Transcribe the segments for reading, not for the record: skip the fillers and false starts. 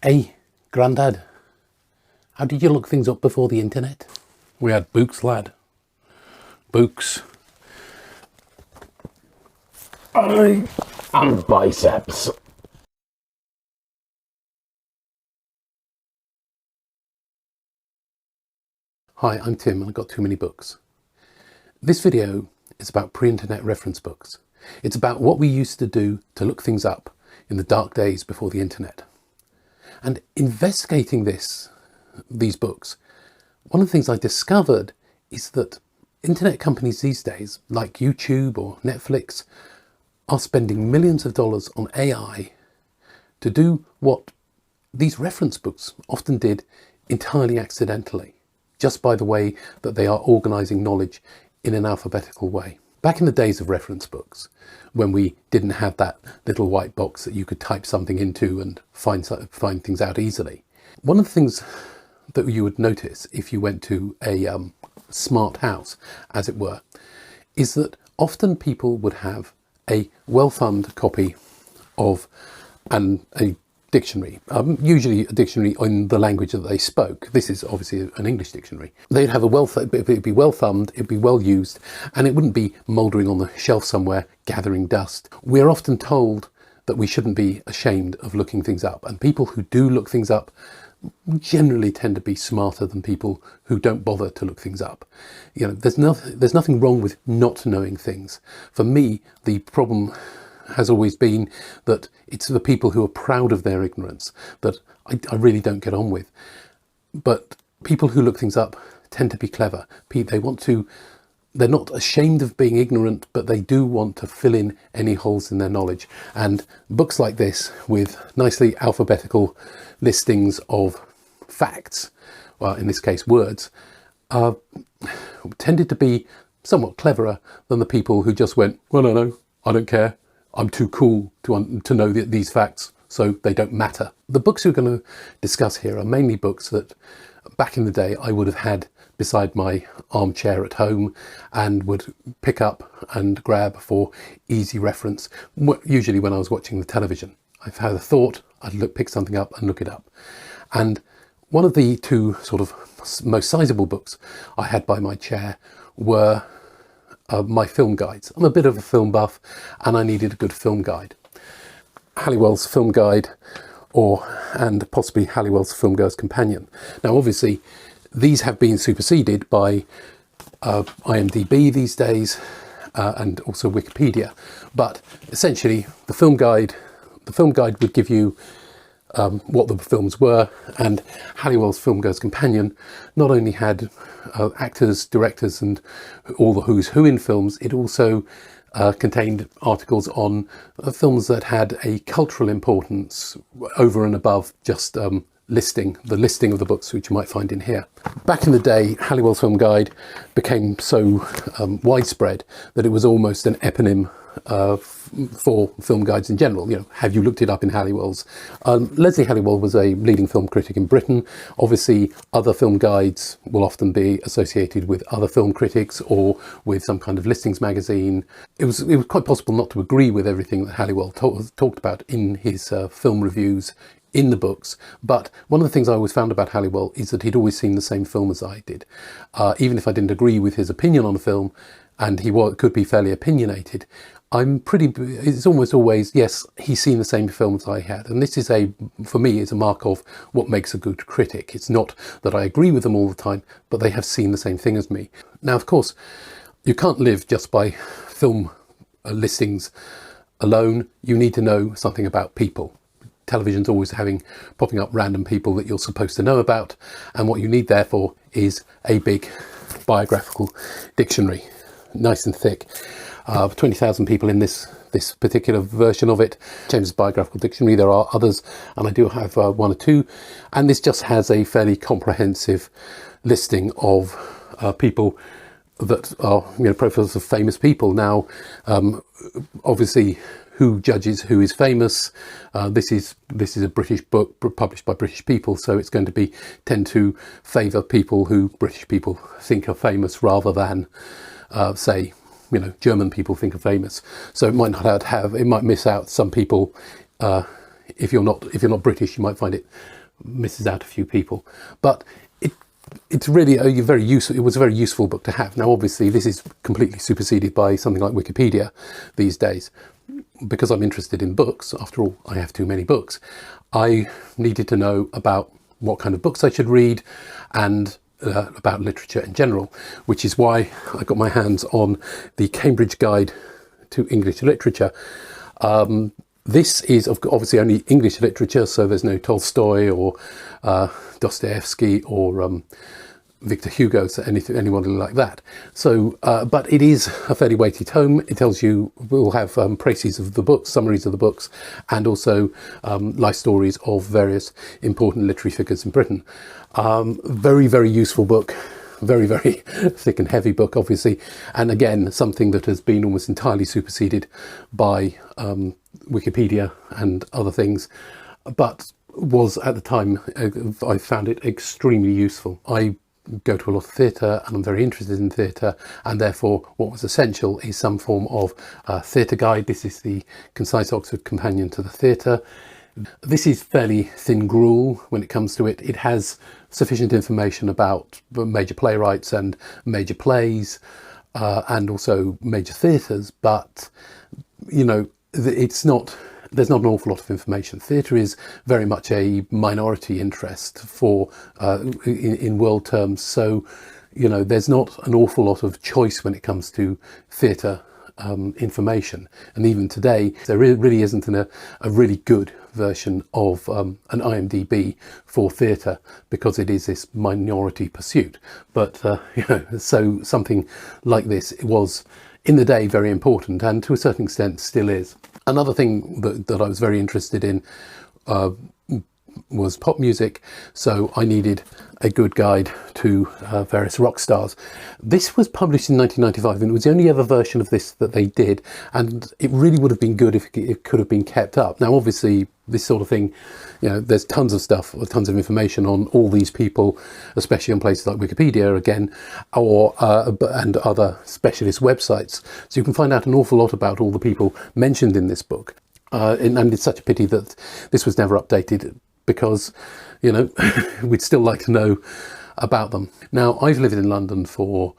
Hey, Grandad, how did you look things up before the internet? We had books, lad. Books. And biceps. Hi, I'm Tim and I've got too many books. This video is about pre-internet reference books. It's about what we used to do to look things up in the dark days before the internet. And investigating these books, one of the things I discovered is that internet companies these days, like YouTube or Netflix, are spending millions of dollars on AI to do what these reference books often did entirely accidentally, just by the way that they are organising knowledge in an alphabetical way. Back in the days of reference books, when we didn't have that little white box that you could type something into and find things out easily, one of the things that you would notice if you went to a smart house, as it were, is that often people would have a well-thumbed copy of a dictionary, usually a dictionary in the language that they spoke. This is obviously an English dictionary. They'd have it'd be well thumbed, it'd be well used, and it wouldn't be mouldering on the shelf somewhere, gathering dust. We're often told that we shouldn't be ashamed of looking things up, and people who do look things up generally tend to be smarter than people who don't bother to look things up. You know, there's nothing wrong with not knowing things. For me, the problem has always been that it's the people who are proud of their ignorance that I really don't get on with. But people who look things up tend to be clever. They're not ashamed of being ignorant, but they do want to fill in any holes in their knowledge. And books like this, with nicely alphabetical listings of facts, well, in this case words, tended to be somewhat cleverer than the people who just went, well, no, I don't care. I'm too cool to know these facts, so they don't matter. The books we're going to discuss here are mainly books that back in the day I would have had beside my armchair at home and would pick up and grab for easy reference, usually when I was watching the television. I've had a thought, I'd pick something up and look it up. And one of the two sort of most sizable books I had by my chair were my film guides. I'm a bit of a film buff and I needed a good film guide. Halliwell's Film Guide and possibly Halliwell's Filmgoer's Companion. Now obviously these have been superseded by IMDb these days and also Wikipedia, but essentially the film guide would give you what the films were, and Halliwell's Filmgoer's Companion not only had actors, directors and all the who's who in films, it also contained articles on films that had a cultural importance over and above just the listing of the books which you might find in here. Back in the day, Halliwell's Film Guide became so widespread that it was almost an eponym for film guides in general. You know, have you looked it up in Halliwell's? Leslie Halliwell was a leading film critic in Britain. Obviously, other film guides will often be associated with other film critics or with some kind of listings magazine. It was quite possible not to agree with everything that Halliwell talked about in his film reviews in the books, but one of the things I always found about Halliwell is that he'd always seen the same film as I did. Even if I didn't agree with his opinion on a film, and he could be fairly opinionated, it's almost always, yes, he's seen the same film as I had. And this is for me, is a mark of what makes a good critic. It's not that I agree with them all the time, but they have seen the same thing as me. Now, of course, you can't live just by film listings alone. You need to know something about people. Television's always popping up random people that you're supposed to know about. And what you need, therefore, is a big biographical dictionary, nice and thick. 20,000 people in this particular version of it. James's Biographical Dictionary. There are others, and I do have one or two. And this just has a fairly comprehensive listing of people that are, profiles of famous people. Now, obviously, who judges who is famous? This is a British book published by British people, so it's going to tend to favour people who British people think are famous rather than, say, German people think are famous. So it might miss out some people if you're not British, you might find it misses out a few people. But it's really a very useful. It was a very useful book to have. Now, obviously, this is completely superseded by something like Wikipedia these days. Because I'm interested in books, after all, I have too many books. I needed to know about what kind of books I should read and about literature in general, which is why I got my hands on the Cambridge Guide to English Literature. This is obviously only English literature, so there's no Tolstoy or Dostoevsky or Victor Hugo, so anyone like that. So, but it is a fairly weighty tome. It tells you, we'll have précis of the books, summaries of the books, and also life stories of various important literary figures in Britain. Very, very useful book. Very, very thick and heavy book, obviously. And again, something that has been almost entirely superseded by Wikipedia and other things, but was at the time, I found it extremely useful. I go to a lot of theatre and I'm very interested in theatre, and therefore what was essential is some form of theatre guide. This is the Concise Oxford Companion to the Theatre. This is fairly thin gruel when it comes to it. It has sufficient information about major playwrights and major plays and also major theatres, but you know, it's not, there's not an awful lot of information. Theatre is very much a minority interest for in world terms, so you know, there's not an awful lot of choice when it comes to theatre information. And even today, there really isn't a really good version of an IMDb for theatre, because it is this minority pursuit. But you know, so something like this, it was in the day very important, and to a certain extent still is. Another thing that I was very interested in was pop music, so I needed a good guide to various rock stars. This was published in 1995, and it was the only ever version of this that they did, and it really would have been good if it could have been kept up. Now, obviously, this sort of thing, you know, there's tons of stuff, tons of information on all these people, especially on places like Wikipedia again, or and other specialist websites. So you can find out an awful lot about all the people mentioned in this book. And it's such a pity that this was never updated, because, you know, we'd still like to know about them. Now, I've lived in London for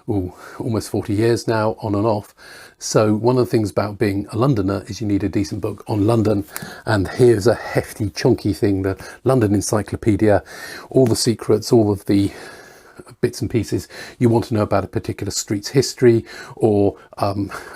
almost 40 years now, on and off. So one of the things about being a Londoner is you need a decent book on London. And here's a hefty, chunky thing, the London Encyclopaedia, all the secrets, all of the bits and pieces you want to know about a particular street's history, or a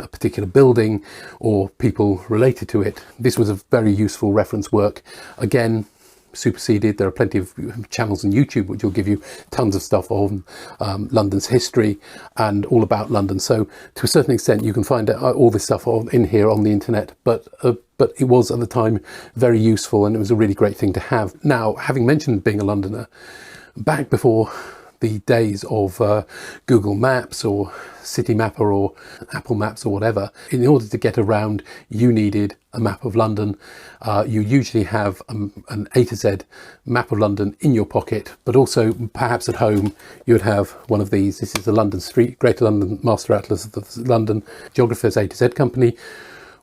particular building, or people related to it. This was a very useful reference work. Again, superseded. There are plenty of channels on YouTube which will give you tons of stuff on London's history and all about London. So to a certain extent you can find all this stuff in here on the internet, but it was at the time very useful, and it was a really great thing to have. Now, having mentioned being a Londoner, back before the days of Google Maps or City Mapper or Apple Maps or whatever, in order to get around you needed a map of London. You usually have an A to Z map of London in your pocket, but also perhaps at home you would have one of these. This is the London Street, Greater London Master Atlas of the London Geographers A to Z Company.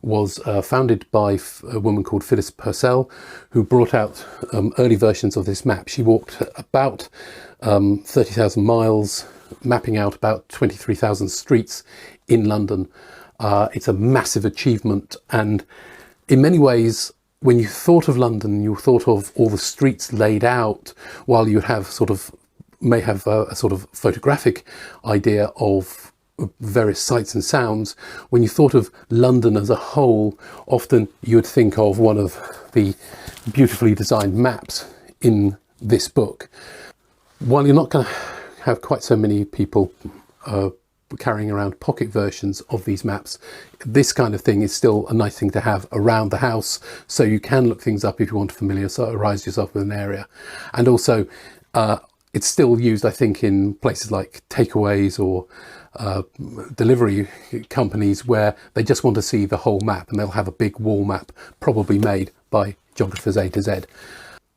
Was founded by a woman called Phyllis Purcell, who brought out early versions of this map. She walked about 30,000 miles, mapping out about 23,000 streets in London. It's a massive achievement, and in many ways, when you thought of London, you thought of all the streets laid out, while you have may have a sort of photographic idea of various sights and sounds. When you thought of London as a whole, often you would think of one of the beautifully designed maps in this book. While you're not going to have quite so many people carrying around pocket versions of these maps, this kind of thing is still a nice thing to have around the house, so you can look things up if you want to familiarise yourself with an area. And also it's still used, I think, in places like takeaways or delivery companies, where they just want to see the whole map, and they'll have a big wall map probably made by Geographers A to Z.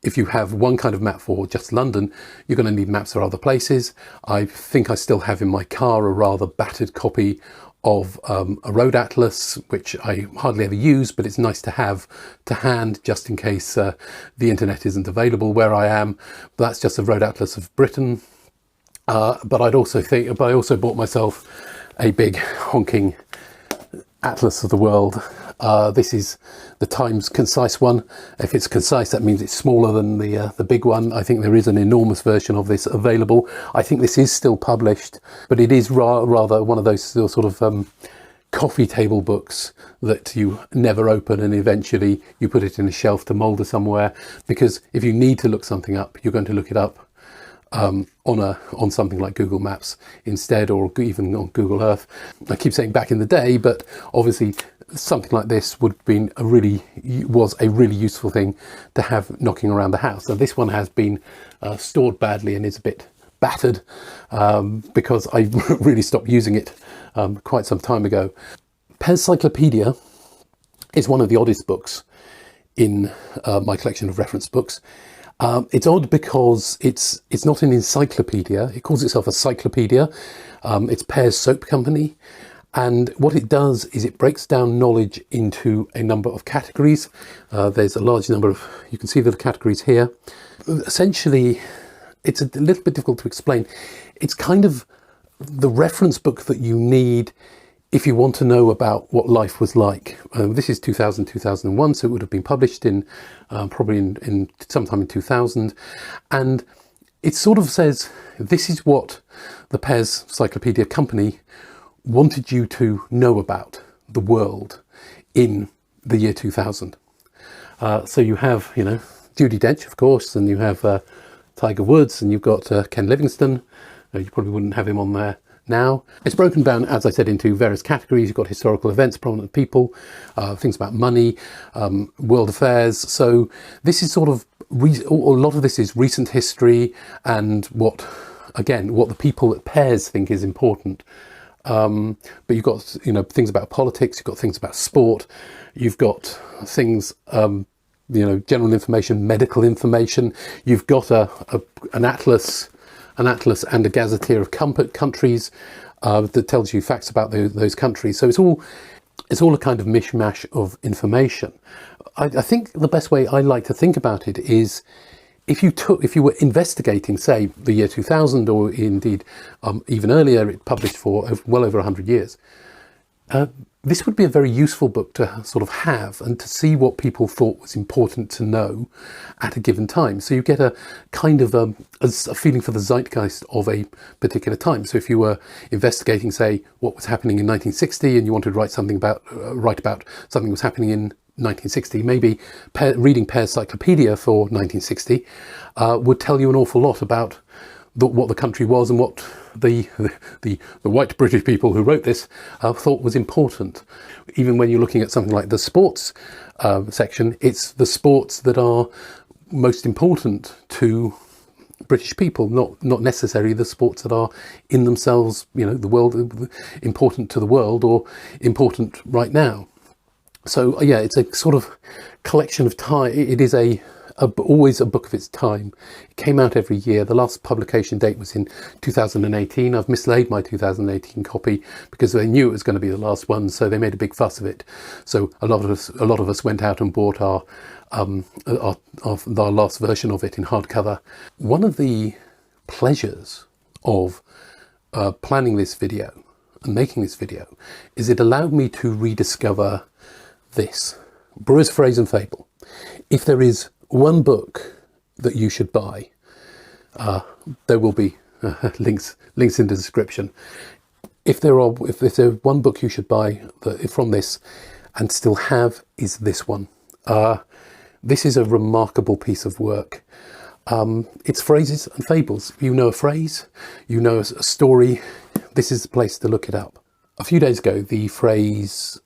If you have one kind of map for just London, you're going to need maps for other places. I think I still have in my car a rather battered copy of a road atlas, which I hardly ever use, but it's nice to have to hand just in case the internet isn't available where I am. But that's just a road atlas of Britain. But I also bought myself a big honking atlas of the world. This is the Times Concise one. If it's concise, that means it's smaller than the big one. I think there is an enormous version of this available. I think this is still published, but it is rather one of those sort of coffee table books that you never open, and eventually you put it in a shelf to moulder somewhere, because if you need to look something up, you're going to look it up on something like Google Maps instead, or even on Google Earth. I keep saying back in the day, but obviously something like this was a really useful thing to have knocking around the house. Now this one has been stored badly and is a bit battered because I really stopped using it quite some time ago. Pears Cyclopaedia is one of the oddest books in my collection of reference books. It's odd because it's not an encyclopedia. It calls itself a cyclopedia. It's Pears Soap Company. And what it does is it breaks down knowledge into a number of categories. There's a large number of, you can see the categories here. Essentially, it's a little bit difficult to explain. It's kind of the reference book that you need if you want to know about what life was like. This is 2001, so it would have been published in probably in sometime in 2000. And it sort of says, this is what the Pears Cyclopaedia Company wanted you to know about the world in the year 2000. So you have, Judi Dench, of course, and you have Tiger Woods, and you've got Ken Livingstone. You probably wouldn't have him on there now. It's broken down, as I said, into various categories. You've got historical events, prominent people, things about money, world affairs. So this is sort of, a lot of this is recent history and what the people at Pears think is important. But you've got, things about politics, you've got things about sport, you've got things, general information, medical information. You've got an atlas and a gazetteer of countries that tells you facts about those countries. So it's all a kind of mishmash of information. I think the best way I like to think about it is, if you were investigating, say, the year 2000, or indeed even earlier, it published for well over 100 years, this would be a very useful book to sort of have and to see what people thought was important to know at a given time. So you get a kind of a feeling for the zeitgeist of a particular time. So if you were investigating, say, what was happening in 1960, and you wanted to write about something that was happening in 1960, maybe reading Pears Cyclopaedia for 1960 would tell you an awful lot about what the country was and what the white British people who wrote this thought was important. Even when you're looking at something like the sports section, it's the sports that are most important to British people, not necessarily the sports that are in themselves, the world, important to the world or important right now. So yeah, it's a sort of collection of time. It is always a book of its time. It came out every year. The last publication date was in 2018. I've mislaid my 2018 copy because they knew it was going to be the last one, so they made a big fuss of it. So a lot of us went out and bought our last version of it in hardcover. One of the pleasures of planning this video and making this video is it allowed me to rediscover this Brewer's Phrase and Fable. If there is one book that you should buy, there will be links in the description. If there's one book you should buy from this and still have, is this one. This is a remarkable piece of work. It's phrases and fables. If you know a phrase, you know a story, this is the place to look it up. A few days ago, the phrase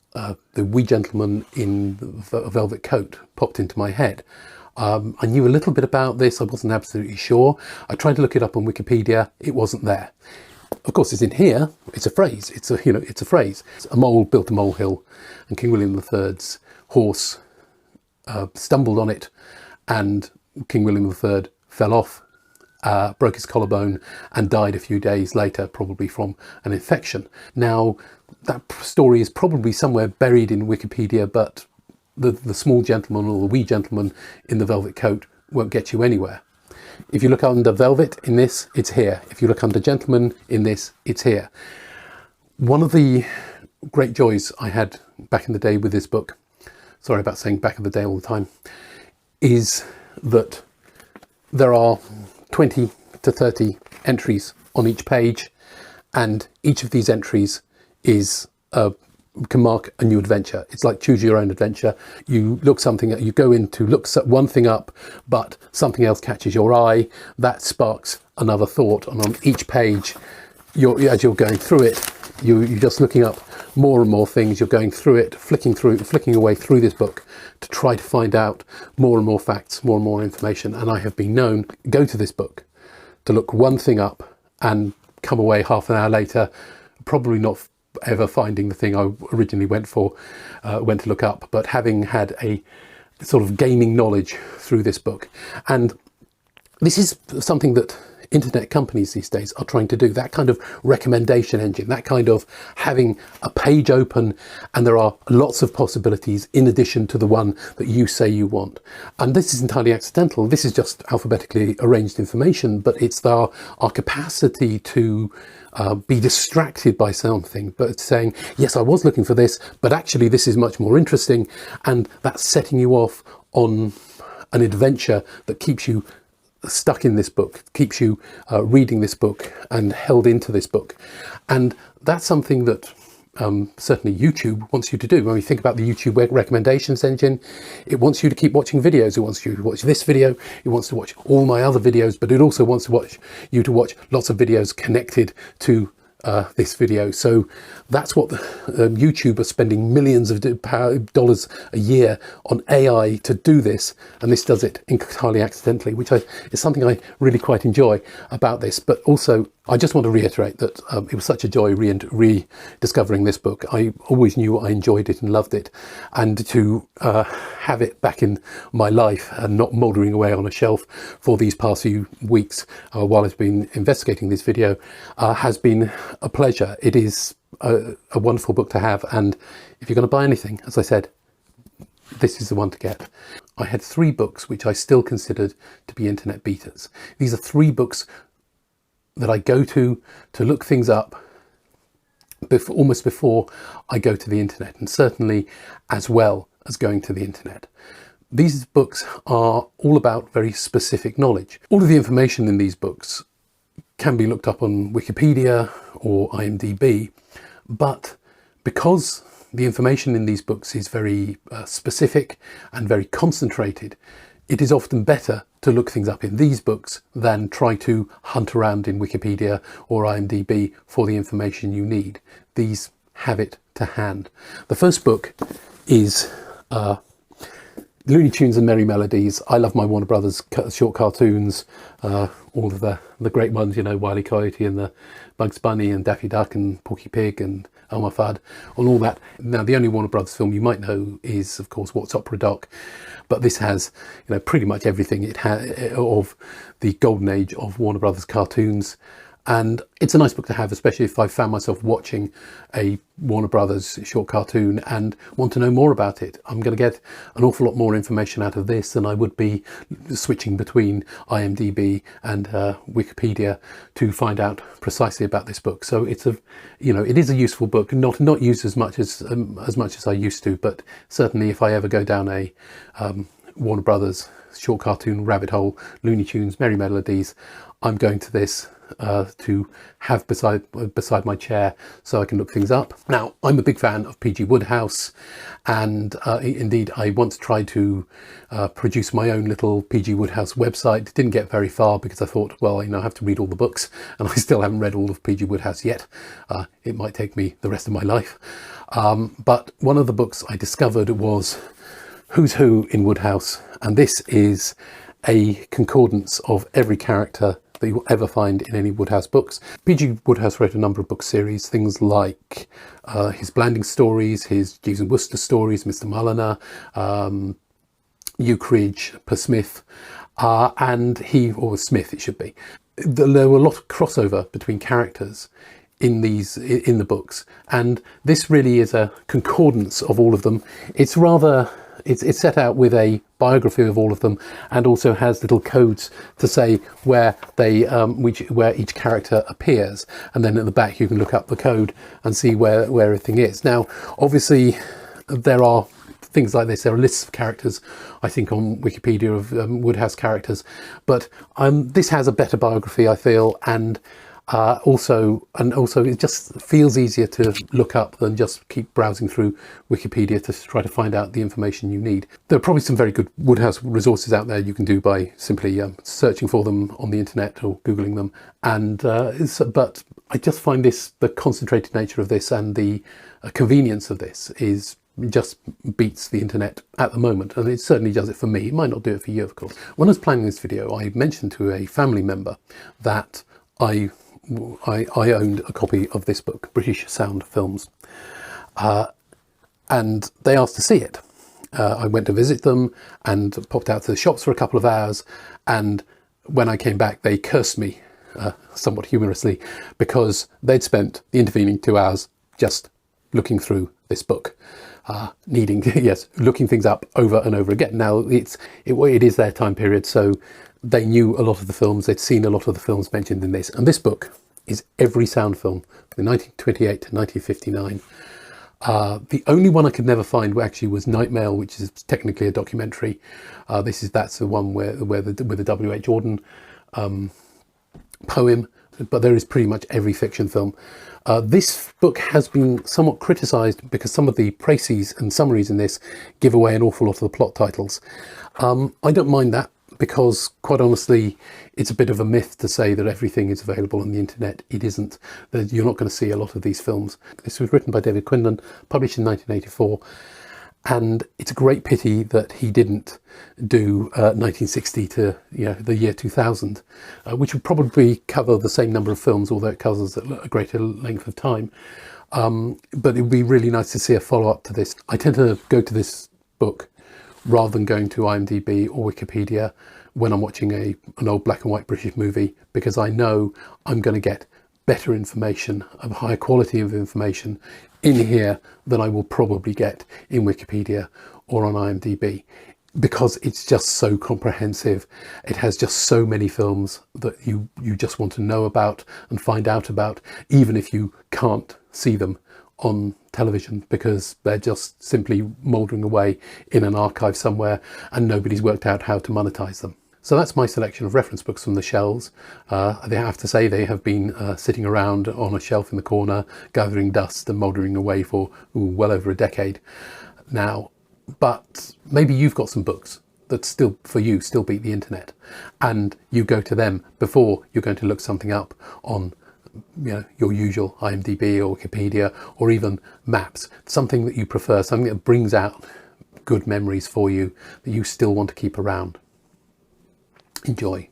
the wee gentleman in a velvet coat popped into my head. I knew a little bit about this. I wasn't absolutely sure. I tried to look it up on Wikipedia. It wasn't there. Of course, it's in here. It's a phrase. It's a phrase. A mole built a molehill, and King William III's horse stumbled on it, and King William III fell off broke his collarbone and died a few days later, probably from an infection. Now, that story is probably somewhere buried in Wikipedia, but the small gentleman or the wee gentleman in the velvet coat won't get you anywhere. If you look under velvet in this, it's here. If you look under gentleman in this, it's here. One of the great joys I had back in the day with this book, sorry about saying back in the day all the time, is that there are 20 to 30 entries on each page, and each of these entries is can mark a new adventure. It's like choose your own adventure. You look something, you go in to look one thing up, but something else catches your eye. That sparks another thought, and on each page, as you're going through it, you're just looking up more and more things. You're going through it, flicking away through this book to try to find out more and more facts, more and more information. And I have been known to go to this book to look one thing up and come away half an hour later, probably not ever finding the thing I originally went to look up, but having had a sort of gaining knowledge through this book. And this is something that internet companies these days are trying to do, that kind of recommendation engine, that kind of having a page open and there are lots of possibilities in addition to the one that you say you want. And this is entirely accidental. This is just alphabetically arranged information, but it's our capacity to be distracted by something, but saying, yes, I was looking for this, but actually this is much more interesting. And that's setting you off on an adventure that keeps you stuck in this book, keeps you reading this book and held into this book. And that's something that certainly YouTube wants you to do. When we think about the YouTube recommendations engine, it wants you to keep watching videos. It wants you to watch this video. It wants to watch all my other videos, but it also wants to you to watch lots of videos connected to this video. So that's what YouTube are spending millions of dollars a year on AI to do this, and this does it entirely accidentally, which is something I really quite enjoy about this. But also, I just want to reiterate that it was such a joy rediscovering this book. I always knew I enjoyed it and loved it, and to have it back in my life and not mouldering away on a shelf for these past few weeks while I've been investigating this video has been a pleasure. It is a wonderful book to have, and if you're going to buy anything, as I said, this is the one to get. I had 3 books which I still considered to be internet beaters. These are 3 books that I go to look things up almost before I go to the internet, and certainly as well as going to the internet. These books are all about very specific knowledge. All of the information in these books can be looked up on Wikipedia or IMDb, but because the information in these books is very specific and very concentrated, it is often better to look things up in these books than try to hunt around in Wikipedia or IMDb for the information you need. These have it to hand. The first book is Looney Tunes and Merrie Melodies. I love my Warner Brothers short cartoons, all of the great ones, you know, Wile E. Coyote and the Bugs Bunny and Daffy Duck and Porky Pig and Elmer Fudd and all that. Now, the only Warner Brothers film you might know is, of course, What's Opera Doc, but this has, you know, pretty much everything it has of the golden age of Warner Brothers cartoons. And it's a nice book to have, especially if I found myself watching a Warner Brothers short cartoon and want to know more about it. I'm going to get an awful lot more information out of this than I would be switching between IMDb and Wikipedia to find out precisely about this book. So it's it is a useful book, not used as much as I used to, but certainly if I ever go down a Warner Brothers short cartoon rabbit hole, Looney Tunes, Merrie Melodies, I'm going to this to have beside my chair so I can look things up. Now, I'm a big fan of P.G. Wodehouse, and indeed I once tried to produce my own little P.G. Wodehouse website. Didn't get very far because I thought, well, I have to read all the books, and I still haven't read all of P.G. Wodehouse yet. It might take me the rest of my life. But one of the books I discovered was Who's Who in Wodehouse, and this is a concordance of every character that you'll ever find in any Wodehouse books. P.G. Wodehouse wrote a number of book series, things like his Blanding stories, his Jeeves and Wooster stories, Mr. Mulliner, Eucridge, Per Smith, and he, or Smith it should be. There were a lot of crossover between characters in the books, and this really is a concordance of all of them. It's set out with a biography of all of them, and also has little codes to say where where each character appears, and then at the back you can look up the code and see where everything is. Now, obviously, there are things like this. There are lists of characters, I think, on Wikipedia of Wodehouse characters, but this has a better biography, I feel, and also it just feels easier to look up than just keep browsing through Wikipedia to try to find out the information you need. There are probably some very good Wodehouse resources out there you can do by simply searching for them on the internet or Googling them, and but I just find the concentrated nature of this and the convenience of this just beats the internet at the moment, and it certainly does it for me. It might not do it for you, of course. When I was planning this video, I mentioned to a family member that I owned a copy of this book, British Sound Films, and they asked to see it. I went to visit them and popped out to the shops for a couple of hours, and when I came back they cursed me somewhat humorously because they'd spent the intervening 2 hours just looking through this book, looking things up over and over again. Now it is their time period, so they knew a lot of the films, they'd seen a lot of the films mentioned in this, and this book is every sound film from 1928 to 1959. The only one I could never find actually was Night Mail, which is technically a documentary. That's the one with the W.H. Auden poem, but there is pretty much every fiction film. This book has been somewhat criticised because some of the précis and summaries in this give away an awful lot of the plot titles. I don't mind that, because quite honestly it's a bit of a myth to say that everything is available on the internet. It isn't. You're not going to see a lot of these films. This was written by David Quinlan, published in 1984, and it's a great pity that he didn't do 1960 to the year 2000, which would probably cover the same number of films, although it covers a greater length of time. But it would be really nice to see a follow-up to this. I tend to go to this book rather than going to IMDb or Wikipedia when I'm watching an old black and white British movie, because I know I'm going to get better information, a higher quality of information in here than I will probably get in Wikipedia or on IMDb, because it's just so comprehensive. It has just so many films that you just want to know about and find out about, even if you can't see them on television, because they're just simply mouldering away in an archive somewhere and nobody's worked out how to monetize them. So that's my selection of reference books from the shelves. I have to say they have been sitting around on a shelf in the corner, gathering dust and mouldering away for well over a decade now. But maybe you've got some books that still beat the internet, and you go to them before you're going to look something up on your usual IMDb or Wikipedia or even maps. Something that you prefer, something that brings out good memories for you that you still want to keep around. Enjoy.